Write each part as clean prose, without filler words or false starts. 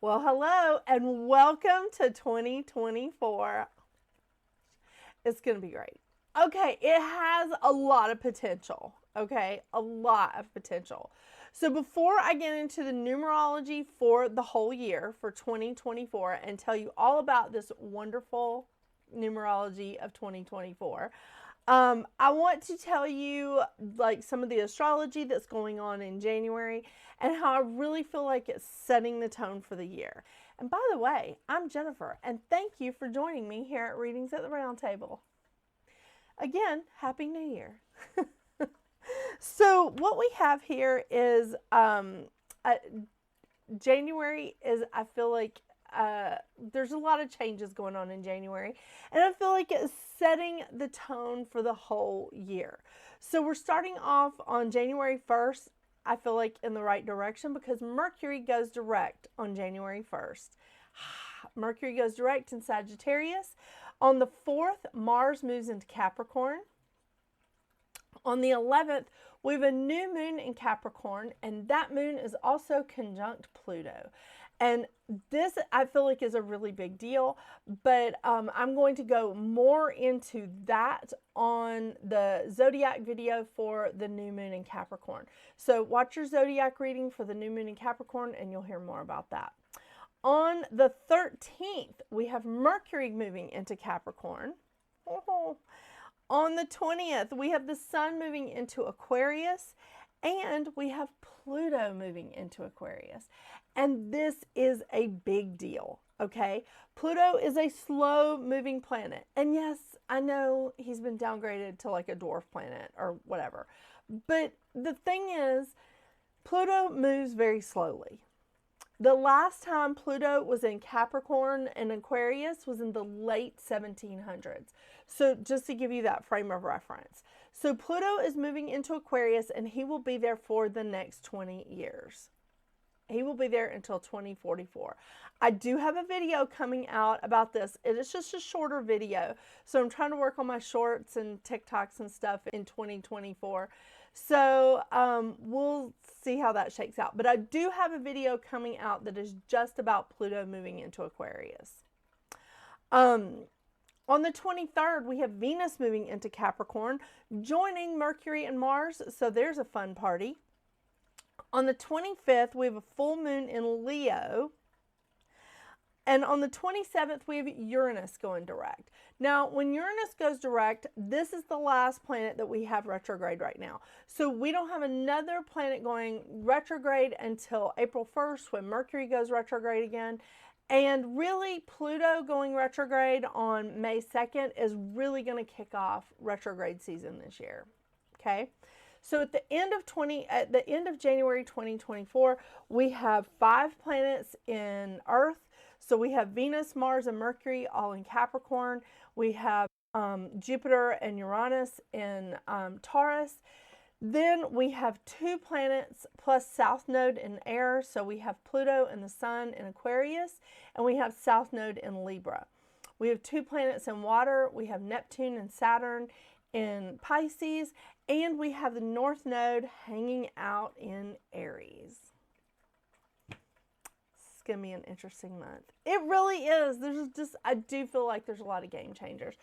Well, hello and welcome to 2024. It's going to be great. Okay, it has a lot of potential. Okay, a lot of potential. So before I get into the numerology for the whole year for 2024 and tell you all about this wonderful numerology of 2024, I want to tell you like some of the astrology that's going on in January and how I really feel like it's setting the tone for the year. And by the way, I'm Jennifer, and thank you for joining me here at Readings at the Round Table. Again, Happy New Year. So what we have here is January is, I feel like there's a lot of changes going on in January, and I feel like it's setting the tone for the whole year. So we're starting off on January 1st, I feel like in the right direction because Mercury goes direct on January 1st. Mercury goes direct in Sagittarius. On the 4th, Mars moves into Capricorn. On the 11th, we have a new moon in Capricorn, and that moon is also conjunct Pluto. And this, I feel like, is a really big deal, but I'm going to go more into that on the zodiac video for the new moon in Capricorn. So watch your zodiac reading for the new moon in Capricorn, and you'll hear more about that. On the 13th, we have Mercury moving into Capricorn. On the 20th, we have the Sun moving into Aquarius, and we have Pluto moving into Aquarius. And this is a big deal, okay? Pluto is a slow-moving planet. And yes, I know he's been downgraded to like a dwarf planet or whatever. But the thing is, Pluto moves very slowly. The last time Pluto was in Capricorn and Aquarius was in the late 1700s. So just to give you that frame of reference. So Pluto is moving into Aquarius and he will be there for the next 20 years. He will be there until 2044. I do have a video coming out about this. It is just a shorter video. So I'm trying to work on my shorts and TikToks and stuff in 2024. So we'll see how that shakes out. But I do have a video coming out that is just about Pluto moving into Aquarius. On the 23rd, we have Venus moving into Capricorn, joining Mercury and Mars. So there's a fun party. On the 25th, we have a full moon in Leo. And on the 27th, we have Uranus going direct. Now, when Uranus goes direct, this is the last planet that we have retrograde right now. So we don't have another planet going retrograde until April 1st when Mercury goes retrograde again. And really, Pluto going retrograde on May 2nd is really going to kick off retrograde season this year. Okay? So at the end of January 2024, we have 5 planets in Earth. So we have Venus, Mars, and Mercury all in Capricorn. We have Jupiter and Uranus in Taurus. Then we have 2 planets plus South Node in Air. So we have Pluto and the Sun in Aquarius, and we have South Node in Libra. We have 2 planets in water. We have Neptune and Saturn in Pisces, and we have the North Node hanging out in Aries. It's going to be an interesting month. It really is. I do feel like there's a lot of game changers.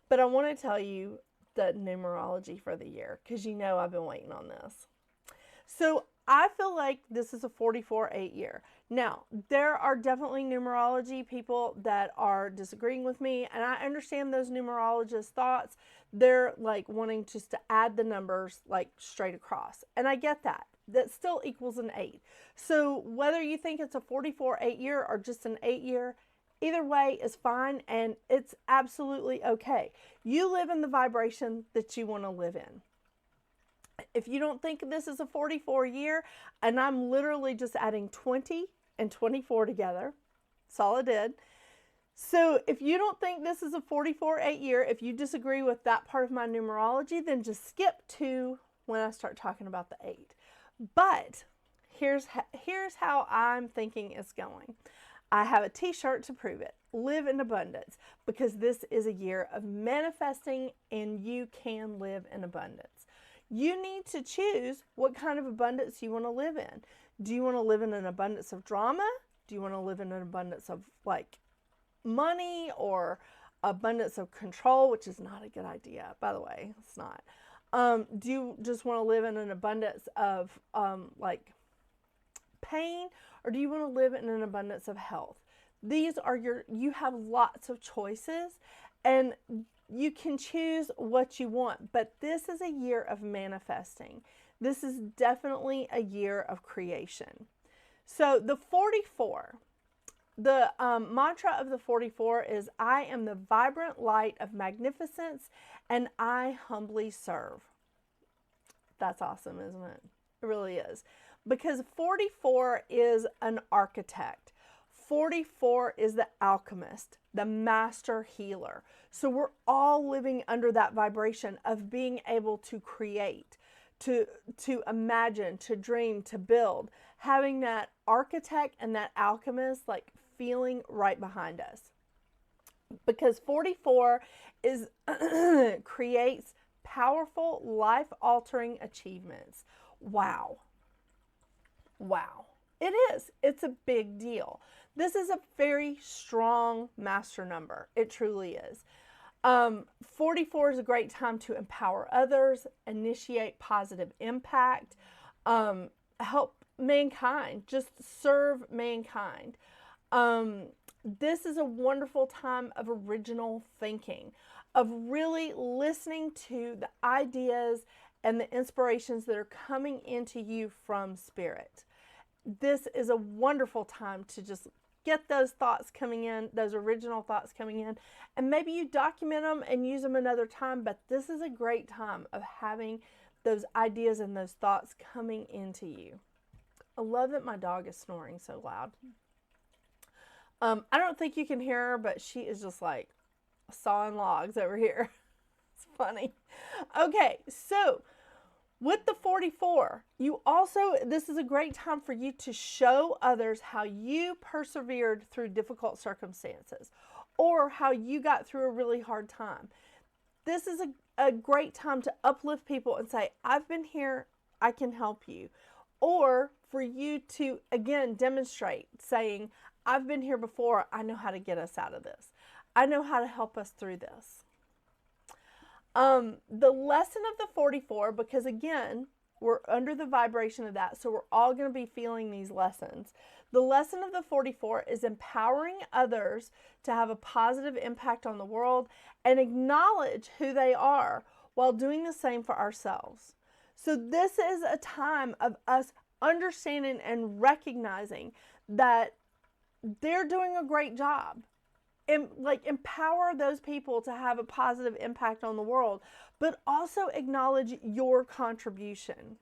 But I want to tell you the numerology for the year because you know I've been waiting on this. So I feel like this is a 44-8 year. Now, there are definitely numerology people that are disagreeing with me, and I understand those numerologists' thoughts. They're like wanting just to add the numbers like straight across, and I get that. That still equals an 8. So whether you think it's a 44-8 year or just an 8 year, either way is fine, and it's absolutely okay. You live in the vibration that you want to live in. If you don't think this is a 44 year, and I'm literally just adding 20 and 24 together, that's all I did. So if you don't think this is a 44-8 year, if you disagree with that part of my numerology, then just skip to when I start talking about the 8. But here's how I'm thinking it's going. I have a t-shirt to prove it. Live in abundance, because this is a year of manifesting and you can live in abundance. You need to choose what kind of abundance you want to live in. Do you want to live in an abundance of drama? Do you want to live in an abundance of like money or abundance of control, which is not a good idea, by the way. It's not. Do you just want to live in an abundance of like pain, or do you want to live in an abundance of health? These are you have lots of choices, and you can choose what you want, but this is a year of manifesting. This is definitely a year of creation. So the 44, the mantra of the 44 is, I am the vibrant light of magnificence and I humbly serve. That's awesome, isn't it? It really is. Because 44 is an architect. 44 is the alchemist, the master healer. So we're all living under that vibration of being able to create, to imagine, to dream, to build, having that architect and that alchemist like feeling right behind us. Because 44 is creates powerful, life-altering achievements. Wow. Wow. It is. It's a big deal. This is a very strong master number. It truly is. 44 is a great time to empower others, initiate positive impact, help mankind, just serve mankind. This is a wonderful time of original thinking, of really listening to the ideas and the inspirations that are coming into you from Spirit. This is a wonderful time to just get those thoughts coming in, those original thoughts coming in, and maybe you document them and use them another time, but this is a great time of having those ideas and those thoughts coming into you. I love that my dog is snoring so loud. I don't think you can hear her, but she is just like sawing logs over here. It's funny. Okay, so with the 44, this is a great time for you to show others how you persevered through difficult circumstances or how you got through a really hard time. This is a great time to uplift people and say, I've been here, I can help you. Or for you to, again, demonstrate saying, I've been here before, I know how to get us out of this. I know how to help us through this. The lesson of the 44, because again, we're under the vibration of that, so we're all going to be feeling these lessons. The lesson of the 44 is empowering others to have a positive impact on the world and acknowledge who they are while doing the same for ourselves. So this is a time of us understanding and recognizing that they're doing a great job. And like empower those people to have a positive impact on the world, but also acknowledge your contribution.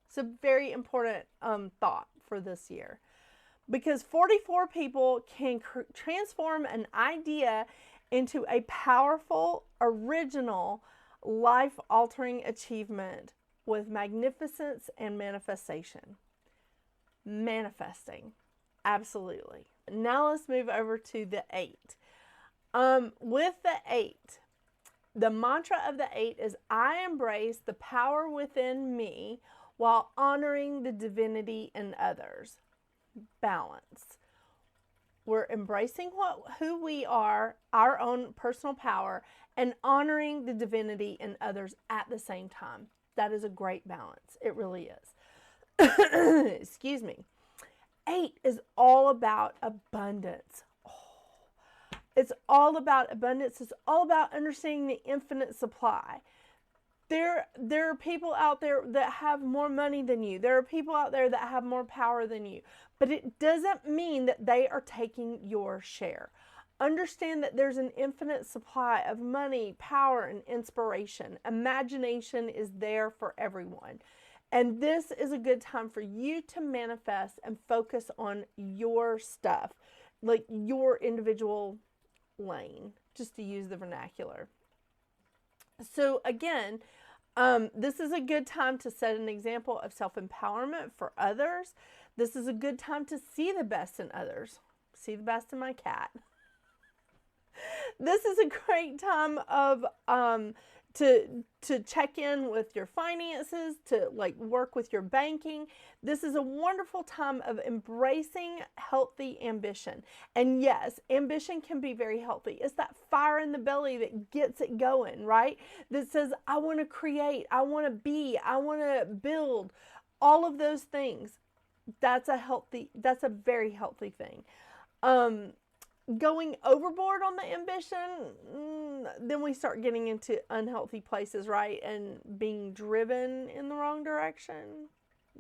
It's a very important thought for this year, because 44 people can transform an idea into a powerful, original, life-altering achievement with magnificence and manifestation. Manifesting. Absolutely. Now let's move over to the 8. With the 8, the mantra of the 8 is, I embrace the power within me while honoring the divinity in others. Balance. We're embracing who we are, our own personal power, and honoring the divinity in others at the same time. That is a great balance. It really is. Excuse me. 8 is all about abundance. It's all about abundance. It's all about understanding the infinite supply. There are people out there that have more money than you. There are people out there that have more power than you. But it doesn't mean that they are taking your share. Understand that there's an infinite supply of money, power, and inspiration. Imagination is there for everyone. And this is a good time for you to manifest and focus on your stuff, like your individual lane, just to use the vernacular. So again, this is a good time to set an example of self-empowerment for others. This is a good time to see the best in others. See the best in my cat. This is a great time of to check in with your finances, to like work with your banking. This is a wonderful time of embracing healthy ambition. And yes, ambition can be very healthy. It's that fire in the belly that gets it going, right? That says, I want to create, I want to be, I want to build, all of those things. That's a very healthy thing. Going overboard on the ambition, then we start getting into unhealthy places, right? And being driven in the wrong direction.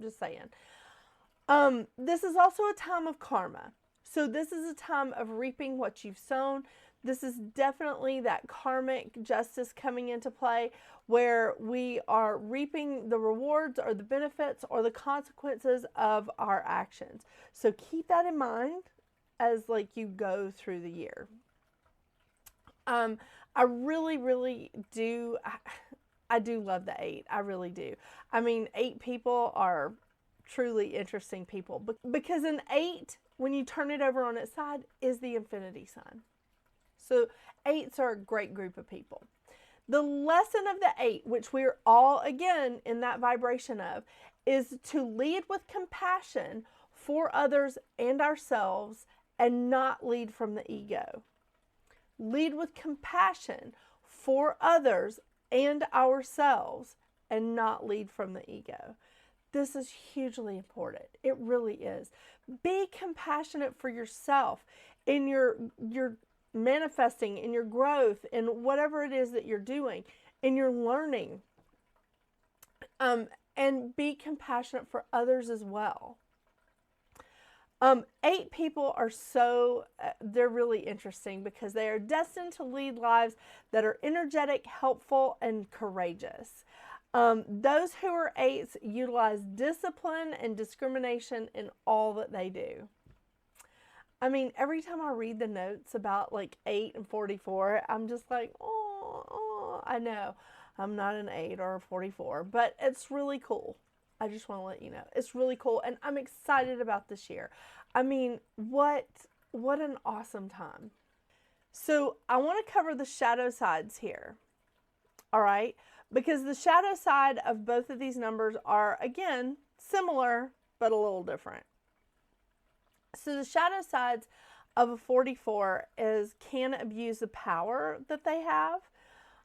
Just saying. This is also a time of karma. So this is a time of reaping what you've sown. This is definitely that karmic justice coming into play, where we are reaping the rewards or the benefits or the consequences of our actions. So keep that in mind as like you go through the year. I really do. I do love the 8. I really do. I mean, 8 people are truly interesting people, because an 8, when you turn it over on its side, is the infinity sign. So 8s are a great group of people. The lesson of the 8, which we're all again in that vibration of, is to lead with compassion for others and ourselves, and not lead from the ego. Lead with compassion for others and ourselves, and not lead from the ego. This is hugely important. It really is. Be compassionate for yourself in your manifesting, in your growth, in whatever it is that you're doing, in your learning. And be compassionate for others as well. 8 people are they're really interesting because they are destined to lead lives that are energetic, helpful, and courageous. Those who are 8s utilize discipline and discrimination in all that they do. I mean, every time I read the notes about like 8 and 44, I'm just like, oh, I know I'm not an 8 or a 44, but it's really cool. I just want to let you know, it's really cool, and I'm excited about this year. I mean, what an awesome time. So I want to cover the shadow sides here, all right? Because the shadow side of both of these numbers are, again, similar, but a little different. So the shadow sides of a 44 can abuse the power that they have,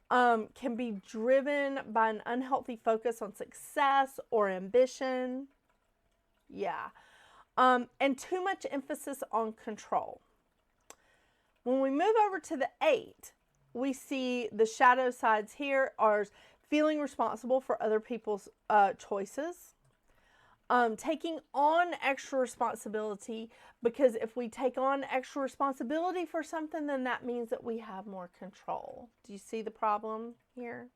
can be driven by an unhealthy focus on success or ambition. Yeah. And too much emphasis on control. When we move over to the 8, we see the shadow sides here are feeling responsible for other people's choices. Taking on extra responsibility, because if we take on extra responsibility for something, then that means that we have more control. Do you see the problem here?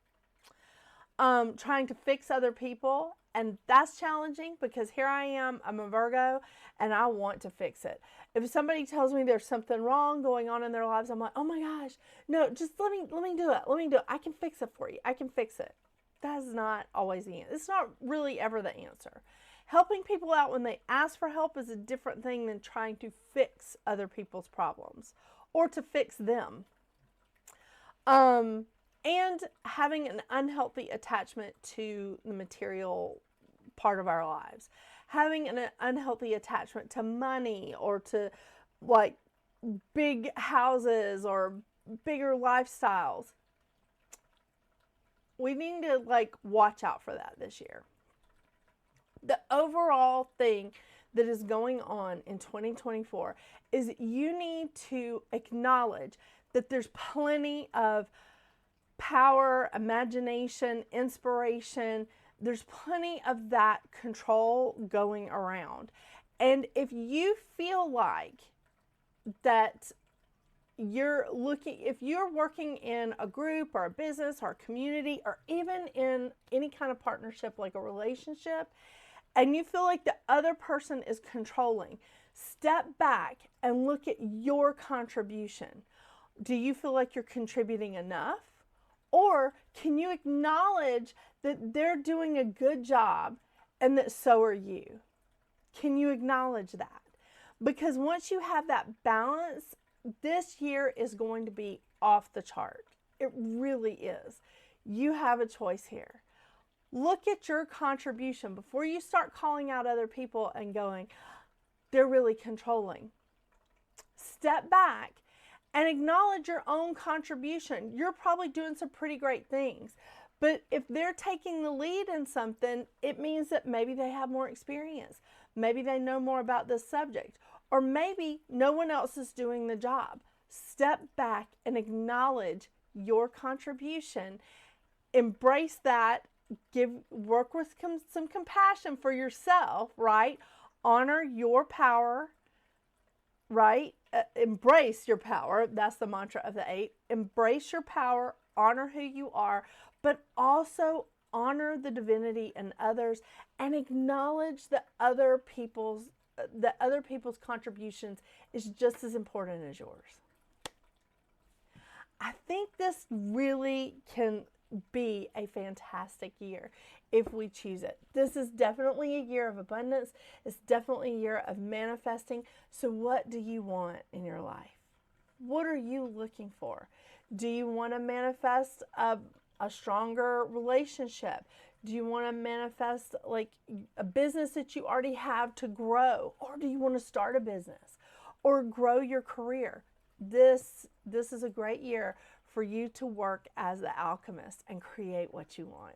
Trying to fix other people, and that's challenging because here I am, I'm a Virgo, and I want to fix it. If somebody tells me there's something wrong going on in their lives, I'm like, oh my gosh, no, just let me do it. Let me do it. I can fix it for you. I can fix it. That's not always the answer. It's not really ever the answer. Helping people out when they ask for help is a different thing than trying to fix other people's problems or to fix them. And having an unhealthy attachment to the material part of our lives. Having an unhealthy attachment to money or to like big houses or bigger lifestyles. We need to like watch out for that this year. The overall thing that is going on in 2024 is you need to acknowledge that there's plenty of power, imagination, inspiration. There's plenty of that control going around. And if you feel like that if you're working in a group or a business or a community or even in any kind of partnership like a relationship, and you feel like the other person is controlling, step back and look at your contribution. Do you feel like you're contributing enough? Or can you acknowledge that they're doing a good job and that so are you? Can you acknowledge that? Because once you have that balance, this year is going to be off the chart. It really is. You have a choice here. Look at your contribution before you start calling out other people and going, they're really controlling. Step back and acknowledge your own contribution. You're probably doing some pretty great things. But if they're taking the lead in something, it means that maybe they have more experience. Maybe they know more about this subject. Or maybe no one else is doing the job. Step back and acknowledge your contribution. Embrace that. Work with some compassion for yourself, right? Honor your power, right? Embrace your power. That's the mantra of the 8. Embrace your power, honor who you are, but also honor the divinity in others and acknowledge that other people's contributions is just as important as yours. I think this really can be a fantastic year if we choose it. This is definitely a year of abundance. It's definitely a year of manifesting. So what do you want in your life? What are you looking for? Do you want to manifest a stronger relationship? Do you want to manifest like a business that you already have to grow? Or do you want to start a business or grow your career? This is a great year for you to work as the alchemist and create what you want.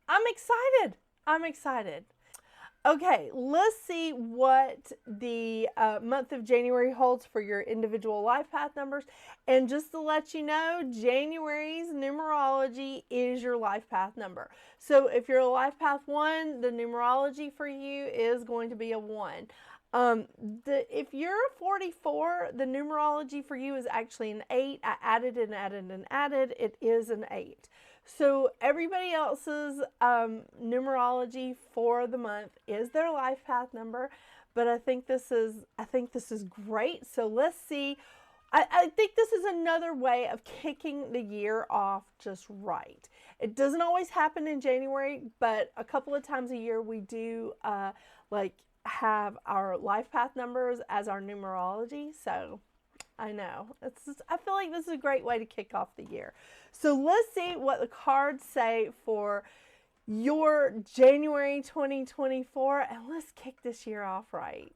I'm excited. I'm excited. Okay, let's see what the month of January holds for your individual life path numbers. And just to let you know, January's numerology is your life path number. So if you're a life path 1, the numerology for you is going to be a 1. If you're a 44, the numerology for you is actually an 8. I added and added and added. It is an 8. So everybody else's numerology for the month is their life path number, but I think this is great. So let's see. I think this is another way of kicking the year off just right. It doesn't always happen in January, but a couple of times a year we do have our life path numbers as our numerology. So I know I feel like this is a great way to kick off the year. So let's see what the cards say for your January 2024, and let's kick this year off right.